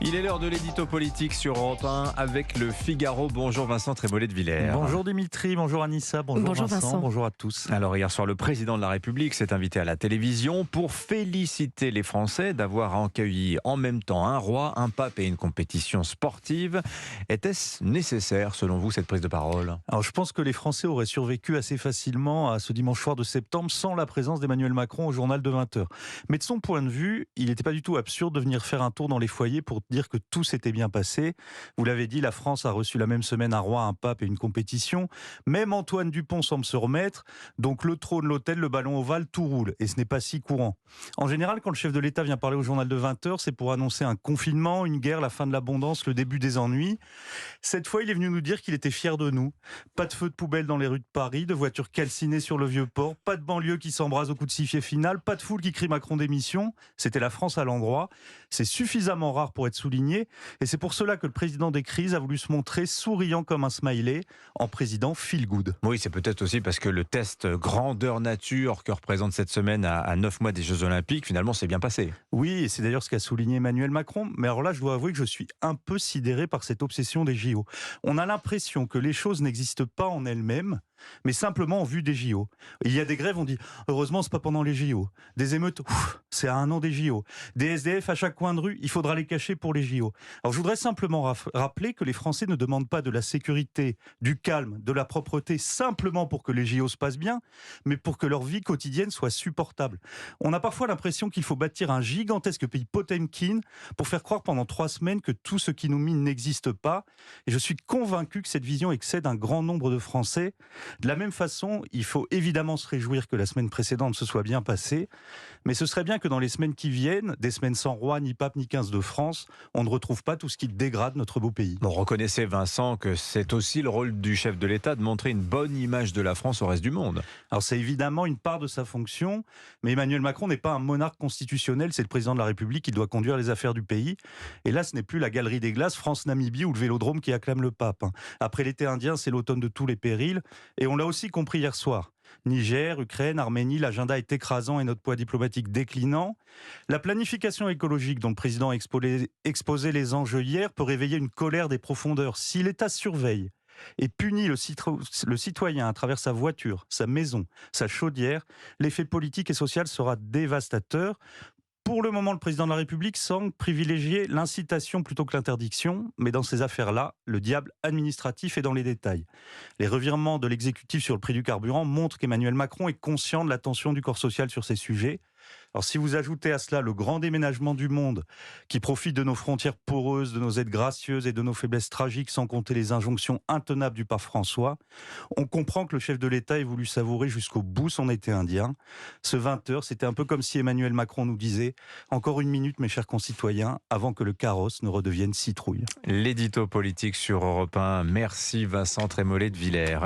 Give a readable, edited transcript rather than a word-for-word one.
Il est l'heure de l'édito politique sur Europe 1 avec le Figaro. Bonjour Vincent Trémollet de Villers. Bonjour Dimitri, bonjour Anissa, bonjour Vincent, bonjour à tous. Alors hier soir, le président de la République s'est invité à la télévision pour féliciter les Français d'avoir accueilli en même temps un roi, un pape et une compétition sportive. Était-ce nécessaire selon vous cette prise de parole ? Alors je pense que les Français auraient survécu assez facilement à ce dimanche soir de septembre sans la présence d'Emmanuel Macron au journal de 20h. Mais de son point de vue, il n'était pas du tout absurde de venir faire un tour dans les foyers pour dire que tout s'était bien passé. Vous l'avez dit, la France a reçu la même semaine un roi, un pape et une compétition. Même Antoine Dupont semble se remettre. Donc le trône, l'hôtel, le ballon ovale, tout roule. Et ce n'est pas si courant. En général, quand le chef de l'État vient parler au journal de 20h, c'est pour annoncer un confinement, une guerre, la fin de l'abondance, le début des ennuis. Cette fois, il est venu nous dire qu'il était fier de nous. Pas de feu de poubelle dans les rues de Paris, de voitures calcinées sur le Vieux-Port, pas de banlieue qui s'embrase au coup de sifflet final, pas de foule qui crie Macron démission. C'était la France à l'endroit. C'est suffisamment rare pour être souligné. Et c'est pour cela que le président des crises a voulu se montrer souriant comme un smiley, en président feel good. Oui, c'est peut-être aussi parce que le test grandeur nature que représente cette semaine à 9 mois des Jeux Olympiques, finalement, s'est bien passé. Oui, et c'est d'ailleurs ce qu'a souligné Emmanuel Macron. Mais alors là, je dois avouer que je suis un peu sidéré par cette obsession des JO. On a l'impression que les choses n'existent pas en elles-mêmes, mais simplement en vue des JO. Il y a des grèves, on dit « heureusement, c'est pas pendant les JO ». Des émeutes, c'est à un an des JO. Des SDF à chaque coin de rue, il faudra les cacher pour les JO. Alors je voudrais simplement rappeler que les Français ne demandent pas de la sécurité, du calme, de la propreté, simplement pour que les JO se passent bien, mais pour que leur vie quotidienne soit supportable. On a parfois l'impression qu'il faut bâtir un gigantesque pays Potemkin pour faire croire pendant 3 semaines que tout ce qui nous mine n'existe pas. Et je suis convaincu que cette vision excède un grand nombre de Français. De la même façon, il faut évidemment se réjouir que la semaine précédente se soit bien passée, mais ce serait bien que dans les semaines qui viennent, des semaines sans roi, ni pape, ni 15 de France, on ne retrouve pas tout ce qui dégrade notre beau pays. Bon, reconnaissez Vincent que c'est aussi le rôle du chef de l'État de montrer une bonne image de la France au reste du monde. Alors c'est évidemment une part de sa fonction, mais Emmanuel Macron n'est pas un monarque constitutionnel, c'est le président de la République qui doit conduire les affaires du pays. Et là, ce n'est plus la galerie des glaces France-Namibie ou le Vélodrome qui acclame le pape. Après l'été indien, c'est l'automne de tous les périls. Et on l'a aussi compris hier soir. Niger, Ukraine, Arménie, l'agenda est écrasant et notre poids diplomatique déclinant. La planification écologique dont le président a exposé les enjeux hier peut réveiller une colère des profondeurs. Si l'État surveille et punit le citoyen à travers sa voiture, sa maison, sa chaudière, l'effet politique et social sera dévastateur. Pour le moment, le président de la République semble privilégier l'incitation plutôt que l'interdiction, mais dans ces affaires-là, le diable administratif est dans les détails. Les revirements de l'exécutif sur le prix du carburant montrent qu'Emmanuel Macron est conscient de la tension du corps social sur ces sujets. Alors si vous ajoutez à cela le grand déménagement du monde qui profite de nos frontières poreuses, de nos aides gracieuses et de nos faiblesses tragiques, sans compter les injonctions intenables du pape François, on comprend que le chef de l'État ait voulu savourer jusqu'au bout son été indien. Ce 20h, c'était un peu comme si Emmanuel Macron nous disait « Encore une minute, mes chers concitoyens, avant que le carrosse ne redevienne citrouille ». L'édito politique sur Europe 1. Merci Vincent Trémollet de Villers.